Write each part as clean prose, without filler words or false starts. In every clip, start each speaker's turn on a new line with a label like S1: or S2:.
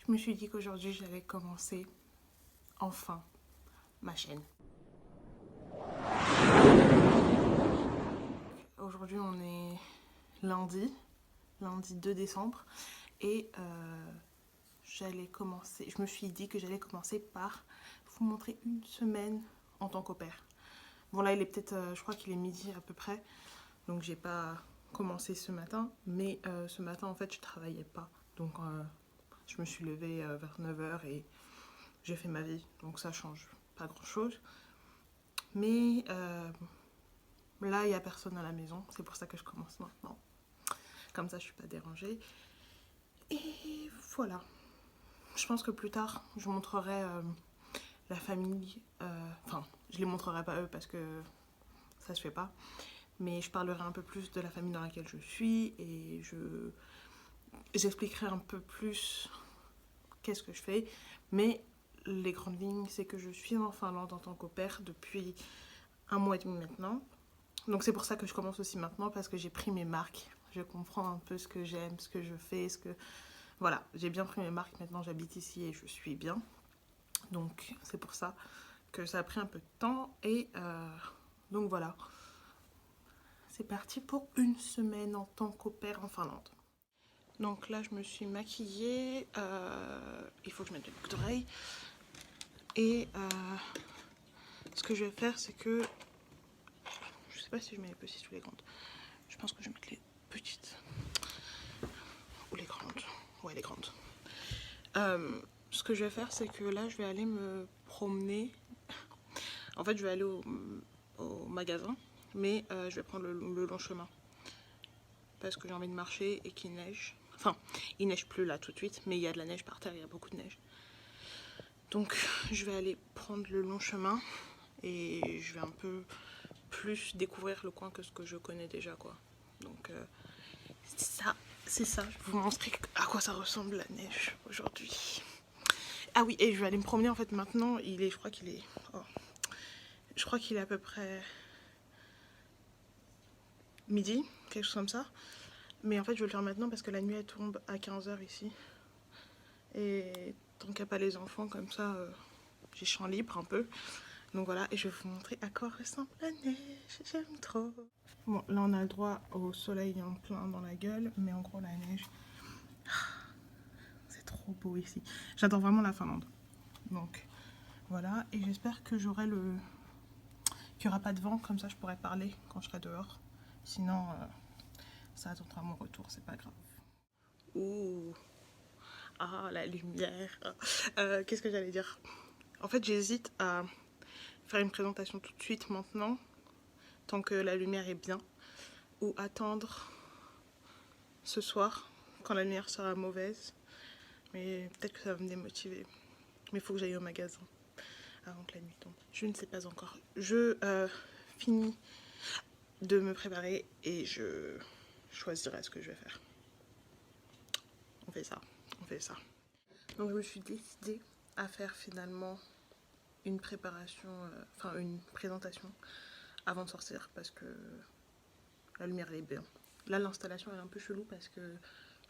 S1: Je me suis dit qu'aujourd'hui j'allais commencer enfin ma chaîne. Aujourd'hui on est lundi 2 décembre et je me suis dit que j'allais commencer par vous montrer une semaine en tant qu'au pair. Bon là il est peut-être, je crois qu'il est midi à peu près, donc j'ai pas commencé ce matin, mais ce matin en fait je travaillais pas, donc je me suis levée vers 9 h et j'ai fait ma vie, donc ça change pas grand chose. Mais là, il n'y a personne à la maison, c'est pour ça que je commence maintenant. Comme ça, je suis pas dérangée. Et voilà. Je pense que plus tard, je montrerai la famille. Enfin, je les montrerai pas eux parce que ça se fait pas. Mais je parlerai un peu plus de la famille dans laquelle je suis et j'expliquerai un peu plus qu'est-ce que je fais. Mais les grandes lignes, c'est que je suis en Finlande en tant qu'au pair depuis 1 mois et demi maintenant. Donc c'est pour ça que je commence aussi maintenant, parce que j'ai pris mes marques. Je comprends un peu ce que j'aime, ce que je fais, Voilà, j'ai bien pris mes marques, maintenant j'habite ici et je suis bien. Donc c'est pour ça que ça a pris un peu de temps. Et donc voilà, c'est parti pour une semaine en tant qu'au pair en Finlande. Donc là je me suis maquillée, il faut que je mette des boucles d'oreilles. Et ce que je vais faire, c'est que... Je sais pas si je mets les petites ou les grandes. Je pense que je vais mettre les petites. Ou les grandes. Ouais, les grandes. Ce que je vais faire, c'est que là, je vais aller me promener. En fait, je vais aller au magasin, mais je vais prendre le long chemin. Parce que j'ai envie de marcher et qu'il neige. Enfin, il neige plus là tout de suite, mais il y a de la neige par terre, il y a beaucoup de neige. Donc, je vais aller prendre le long chemin et je vais un peu plus découvrir le coin que ce que je connais déjà, quoi. Donc, c'est ça. Je vais vous montrer à quoi ça ressemble la neige aujourd'hui. Ah oui, et je vais aller me promener en fait maintenant. Je crois qu'il est... Oh. Je crois qu'il est à peu près midi, quelque chose comme ça. Mais en fait, je vais le faire maintenant parce que la nuit elle tombe à 15 h ici. Et tant qu'il n'y a pas les enfants, comme ça, j'ai champ libre un peu. Donc voilà, et je vais vous montrer à quoi ressemble la neige. J'aime trop. Bon, là on a le droit au soleil en plein dans la gueule, mais en gros la neige, c'est trop beau ici. J'adore vraiment la Finlande. Donc voilà, et j'espère que qu'il n'y aura pas de vent, comme ça je pourrai parler quand je serai dehors. Sinon, ça attendra mon retour, c'est pas grave. Ouh, ah la lumière. Qu'est-ce que j'allais dire? En fait, j'hésite à faire une présentation tout de suite maintenant, tant que la lumière est bien, ou attendre ce soir, quand la lumière sera mauvaise. Mais peut-être que ça va me démotiver. Mais il faut que j'aille au magasin avant que la nuit tombe. Je ne sais pas encore. Je finis de me préparer et je choisirai ce que je vais faire. On fait ça, on fait ça. Donc je me suis décidée à faire finalement une préparation, enfin une présentation avant de sortir parce que la lumière elle est bien. Là l'installation elle est un peu chelou parce que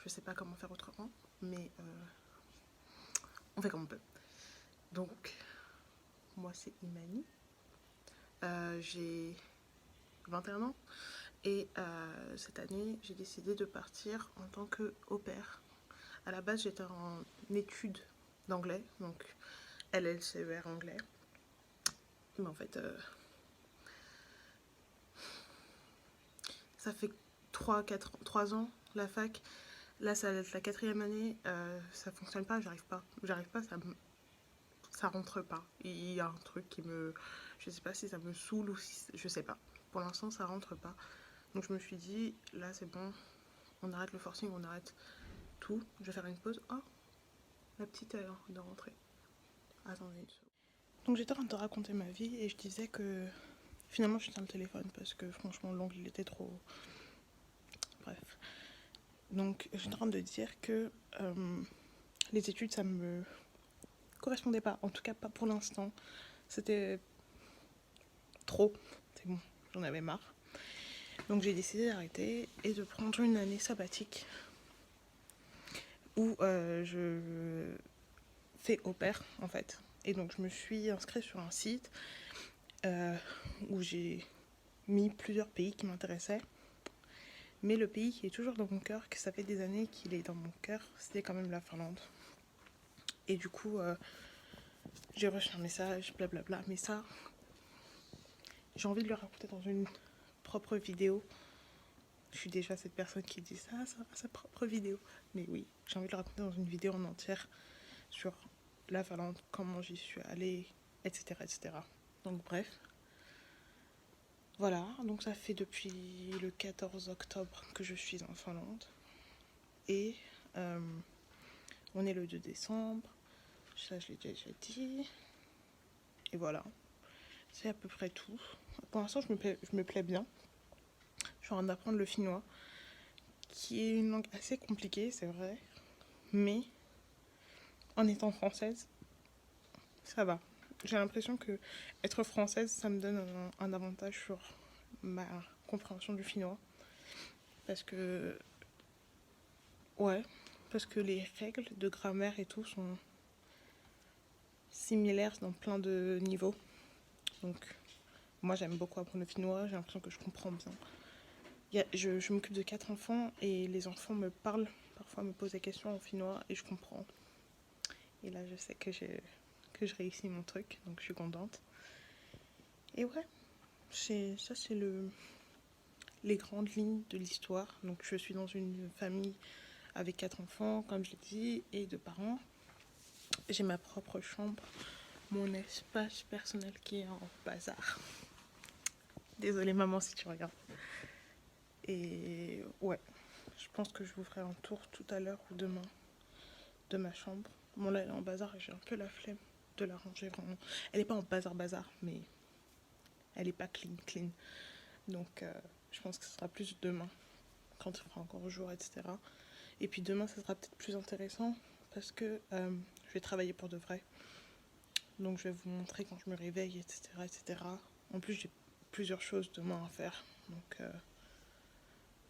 S1: je sais pas comment faire autrement, mais on fait comme on peut. Donc moi c'est Imani, j'ai 21 ans et cette année j'ai décidé de partir en tant que au pair. À la base j'étais en études d'anglais, donc LLCER anglais. Mais en fait, ça fait 3 ans la fac. Là, ça va être la 4e année. Ça fonctionne pas, j'arrive pas. J'arrive pas, ça rentre pas. Il y a un truc qui me... Je sais pas si ça me saoule ou si... Je sais pas. Pour l'instant, ça rentre pas. Donc je me suis dit, là c'est bon, on arrête le forcing, on arrête tout. Je vais faire une pause. Oh, la petite est de rentrer. Attendez une seconde. Donc j'étais en train de te raconter ma vie et je disais que finalement je tiens le téléphone parce que franchement l'ongle il était trop... Bref. Donc j'étais en train de dire que les études ça me correspondait pas, en tout cas pas pour l'instant. C'était trop, c'est bon, j'en avais marre. Donc j'ai décidé d'arrêter et de prendre une année sabbatique où je fais au pair en fait. Et donc je me suis inscrite sur un site où j'ai mis plusieurs pays qui m'intéressaient. Mais le pays qui est toujours dans mon cœur, que ça fait des années qu'il est dans mon cœur, c'était quand même la Finlande. Et du coup, j'ai reçu un message, blablabla. Mais ça, j'ai envie de le raconter dans une propre vidéo. Je suis déjà cette personne qui dit ça sa propre vidéo. Mais oui, j'ai envie de le raconter dans une vidéo en entière sur la Finlande, comment j'y suis allée, etc., etc. Donc bref. Voilà, donc ça fait depuis le 14 octobre que je suis en Finlande. Et on est le 2 décembre. Ça, je l'ai déjà dit. Et voilà. C'est à peu près tout. Pour l'instant, je me plais bien. Je suis en train d'apprendre le finnois, qui est une langue assez compliquée, c'est vrai. Mais en étant française, ça va. J'ai l'impression que être française, ça me donne un avantage sur ma compréhension du finnois. Parce que... Ouais. Parce que les règles de grammaire et tout sont similaires dans plein de niveaux. Donc, moi, j'aime beaucoup apprendre le finnois. J'ai l'impression que je comprends bien. Je m'occupe de 4 enfants et les enfants me parlent, parfois me posent des questions en finnois et je comprends. Et là, je sais que je réussis mon truc, donc je suis contente. Et ouais, ça c'est les grandes lignes de l'histoire. Donc je suis dans une famille avec 4 enfants, comme je l'ai dit, et 2 parents. J'ai ma propre chambre, mon espace personnel qui est en bazar. Désolée maman si tu regardes. Et ouais, je pense que je vous ferai un tour tout à l'heure ou demain de ma chambre. Bon là elle est en bazar et j'ai un peu la flemme de la ranger vraiment. Elle est pas en bazar, mais elle est pas clean. Donc je pense que ce sera plus demain, quand il fera encore jour, etc. Et puis demain ça sera peut-être plus intéressant parce que je vais travailler pour de vrai. Donc je vais vous montrer quand je me réveille, etc. En plus j'ai plusieurs choses demain à faire. Donc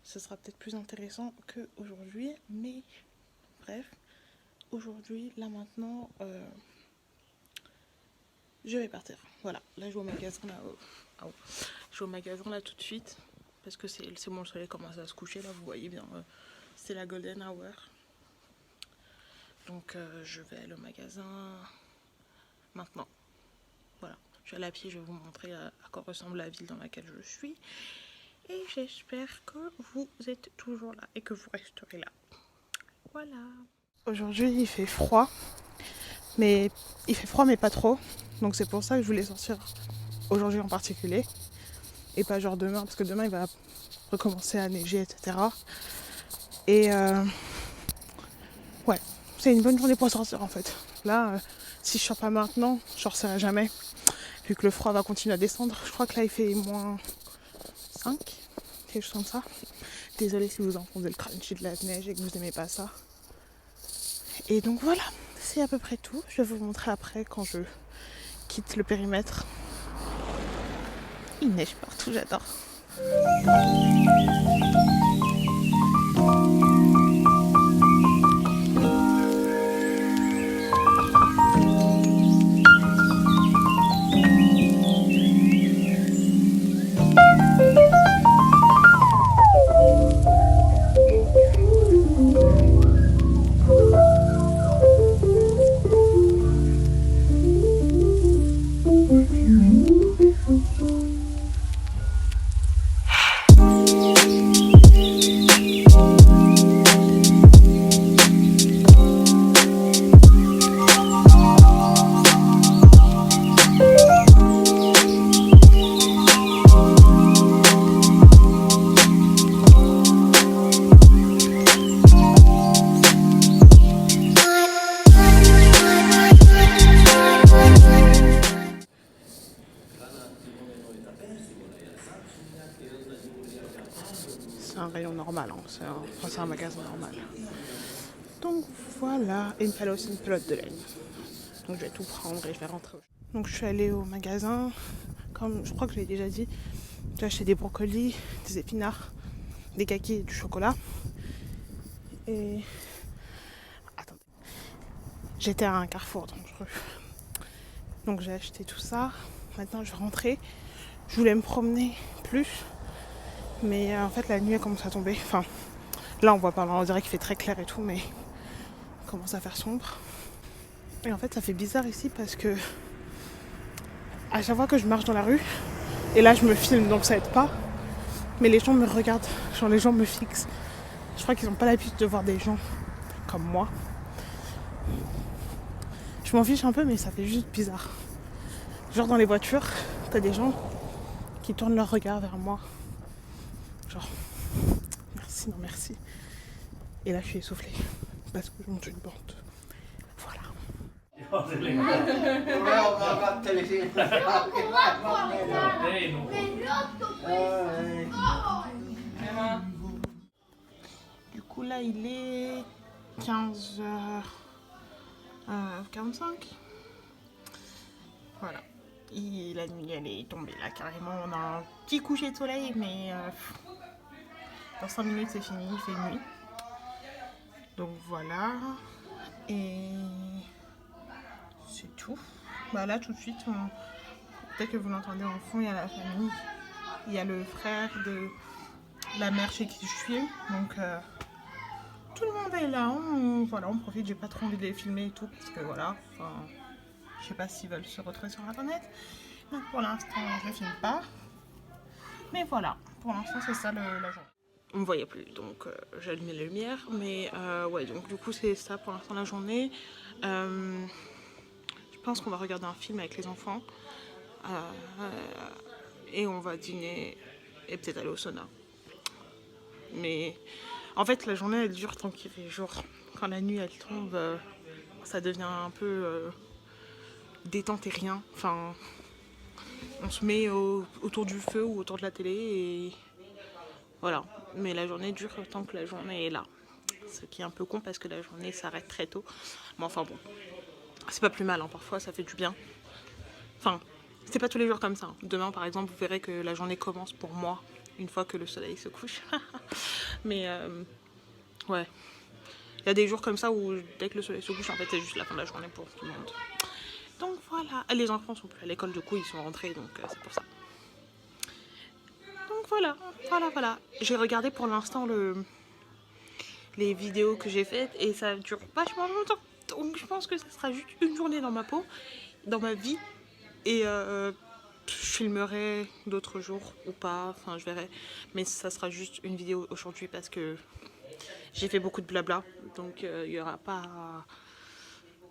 S1: ce sera peut-être plus intéressant qu'aujourd'hui. Mais bref, aujourd'hui, là maintenant, je vais partir. Voilà, là je vais au magasin là. Je vais au magasin là tout de suite. Parce que c'est bon, le soleil commence à se coucher là, vous voyez bien. C'est la golden hour. Donc je vais aller au magasin maintenant. Voilà, je vais aller à pied, je vais vous montrer à quoi ressemble la ville dans laquelle je suis. Et j'espère que vous êtes toujours là et que vous resterez là. Voilà. Aujourd'hui il fait froid. Mais il fait froid mais pas trop. Donc c'est pour ça que je voulais sortir aujourd'hui en particulier. Et pas genre demain, parce que demain il va recommencer à neiger, etc. Et ouais, c'est une bonne journée pour sortir en fait. Là, si je sors pas maintenant, je sortirai jamais. Vu que le froid va continuer à descendre. Je crois que là il fait moins 5, quelque chose comme ça. Désolée si vous entendez le crunchy de la neige et que vous aimez pas ça. Et donc voilà, c'est à peu près tout. Je vais vous montrer après quand je quitte le périmètre. Il neige partout, j'adore. C'est un rayon normal, hein. C'est un magasin normal. Donc voilà, et il me fallait aussi une pelote de laine. Donc je vais tout prendre et je vais rentrer. Donc je suis allée au magasin, comme je crois que je l'ai déjà dit. J'ai acheté des brocolis, des épinards, des kakis et du chocolat. Et j'étais à un carrefour dangereux. Donc j'ai acheté tout ça. Maintenant je vais rentrer. Je voulais me promener plus. Mais en fait la nuit elle commence à tomber. Enfin là on voit pas, on dirait qu'il fait très clair et tout, mais il commence à faire sombre. Et en fait ça fait bizarre ici parce que à chaque fois que je marche dans la rue, et là je me filme donc ça aide pas, mais les gens me regardent, genre les gens me fixent. Je crois qu'ils n'ont pas l'habitude de voir des gens comme moi. Je m'en fiche un peu mais ça fait juste bizarre. Genre dans les voitures, t'as des gens qui tournent leur regard vers moi. Genre, merci, non merci. Et là je suis essoufflée parce que je monte une pente. Voilà. Du coup là il est 15h45. Voilà. Et la nuit elle est tombée là carrément. On a un petit coucher de soleil mais dans 5 minutes c'est fini, il fait nuit. Donc voilà. Et c'est tout. Bah là tout de suite, peut-être que vous l'entendez en fond, il y a la famille. Il y a le frère de la mère chez qui je suis. Donc tout le monde est là. Voilà, on profite. J'ai pas trop envie de les filmer et tout parce que voilà. Enfin, je sais pas s'ils veulent se retrouver sur internet. Donc pour l'instant, je ne filme pas. Mais voilà, pour l'instant, c'est ça la journée. On me voyait plus, donc j'ai allumé la lumière. Mais ouais, donc du coup, c'est ça pour l'instant la journée. Je pense qu'on va regarder un film avec les enfants. Et on va dîner et peut-être aller au sauna. Mais en fait, la journée, elle dure tant qu'il fait jour. Quand la nuit, elle tombe, ça devient un peu détente et rien. Enfin, on se met autour du feu ou autour de la télé et voilà. Mais la journée dure tant que la journée est là. Ce qui est un peu con parce que la journée s'arrête très tôt. Mais enfin bon, c'est pas plus mal, hein. Parfois ça fait du bien. Enfin, c'est pas tous les jours comme ça. Demain par exemple, vous verrez que la journée commence pour moi une fois que le soleil se couche. Mais ouais, il y a des jours comme ça où dès que le soleil se couche, en fait c'est juste la fin de la journée pour tout le monde. Donc voilà, les enfants sont plus à l'école, du coup ils sont rentrés, donc c'est pour ça. Donc voilà. J'ai regardé pour l'instant les vidéos que j'ai faites et ça dure vachement longtemps. Donc je pense que ça sera juste une journée dans ma peau, dans ma vie. Et je filmerai d'autres jours ou pas, enfin je verrai. Mais ça sera juste une vidéo aujourd'hui parce que j'ai fait beaucoup de blabla. Donc il n'y aura pas...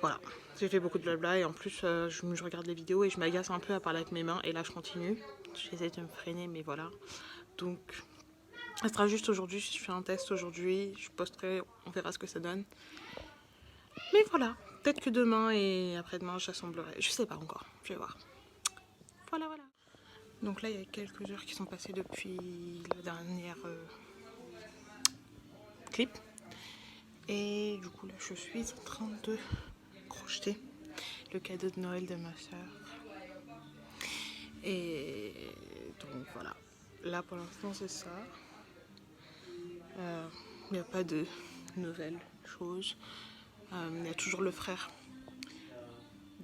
S1: Voilà, j'ai fait beaucoup de blabla et en plus je regarde les vidéos et je m'agace un peu à parler avec mes mains et là je continue. J'essaie de me freiner mais voilà. Donc ça sera juste aujourd'hui, je fais un test aujourd'hui, je posterai, on verra ce que ça donne. Mais voilà, peut-être que demain et après-demain j'assemblerai, je sais pas encore, je vais voir. Voilà. Donc là il y a quelques heures qui sont passées depuis la dernière clip. Et du coup là je suis en train de crocheter le cadeau de Noël de ma soeur. Et donc voilà, là pour l'instant c'est ça. Il n'y a pas de nouvelles choses. Il y a toujours le frère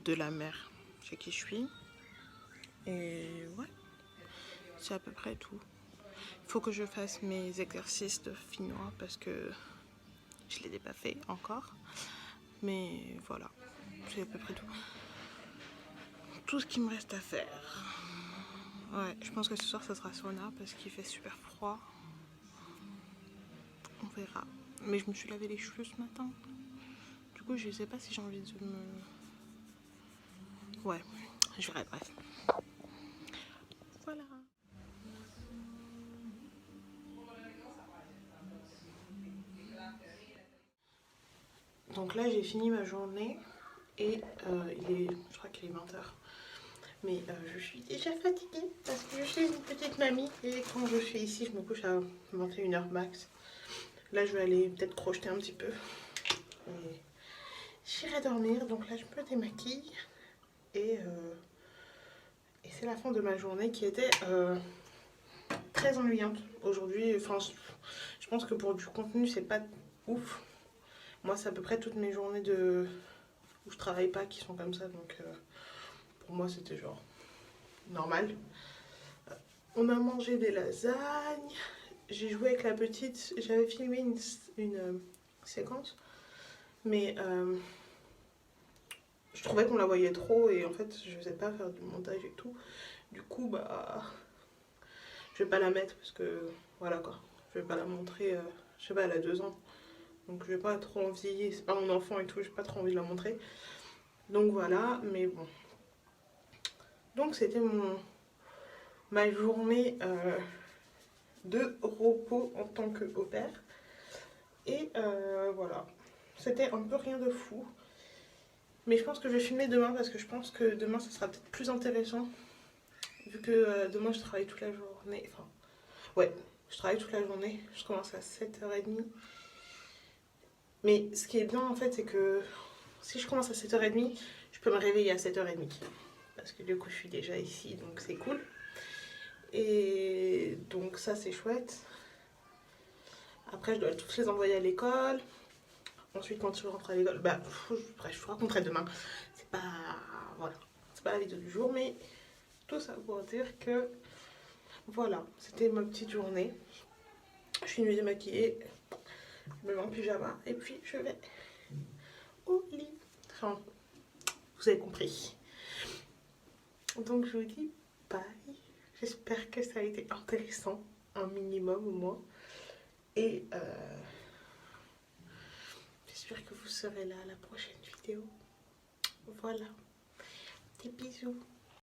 S1: de la mère chez qui je suis. Et ouais, c'est à peu près tout. Il faut que je fasse mes exercices de finnois parce que je ne les ai pas fait encore. Mais voilà, c'est à peu près tout. Tout ce qu'il me reste à faire. Ouais, je pense que ce soir ça sera sauna parce qu'il fait super froid. On verra. Mais je me suis lavé les cheveux ce matin. Du coup, je sais pas si j'ai envie de me... Ouais, je verrai, bref. Voilà. Donc là, j'ai fini ma journée et je crois qu'il est 20h. Mais je suis déjà fatiguée parce que je suis une petite mamie et quand je suis ici, je me couche à 21h max. Là, je vais aller peut-être crocheter un petit peu et j'irai dormir. Donc là, je me démaquille et c'est la fin de ma journée qui était très ennuyante aujourd'hui. Enfin, je pense que pour du contenu, c'est pas ouf. Moi, c'est à peu près toutes mes journées de où je travaille pas qui sont comme ça, donc pour moi c'était genre normal. On a mangé des lasagnes, j'ai joué avec la petite, j'avais filmé une séquence, mais je trouvais qu'on la voyait trop et en fait je faisais pas faire du montage et tout. Du coup bah je vais pas la mettre parce que voilà quoi, je vais pas la montrer, je sais pas, elle a 2 ans. Donc je vais pas trop envie, c'est pas mon enfant et tout, j'ai pas trop envie de la montrer. Donc voilà, mais bon. Donc c'était ma journée de repos en tant que au pair. Et voilà, c'était un peu rien de fou. Mais je pense que je vais filmer demain parce que je pense que demain ça sera peut-être plus intéressant. Vu que demain je travaille toute la journée. Enfin, ouais, je travaille toute la journée. Je commence à 7h30. Mais ce qui est bien en fait, c'est que si je commence à 7h30, je peux me réveiller à 7h30. Parce que du coup, je suis déjà ici, donc c'est cool. Et donc ça, c'est chouette. Après, je dois tous les envoyer à l'école. Ensuite, quand je rentre à l'école, bah, bref, je vous raconterai demain. C'est pas, voilà, c'est pas la vidéo du jour, mais tout ça pour dire que, voilà, c'était ma petite journée. Je suis venue démaquiller, je me mets en pyjama, et puis je vais au lit. Enfin, vous avez compris. Donc je vous dis bye. J'espère que ça a été intéressant, un minimum au moins. Et j'espère que vous serez là à la prochaine vidéo. Voilà. Des bisous.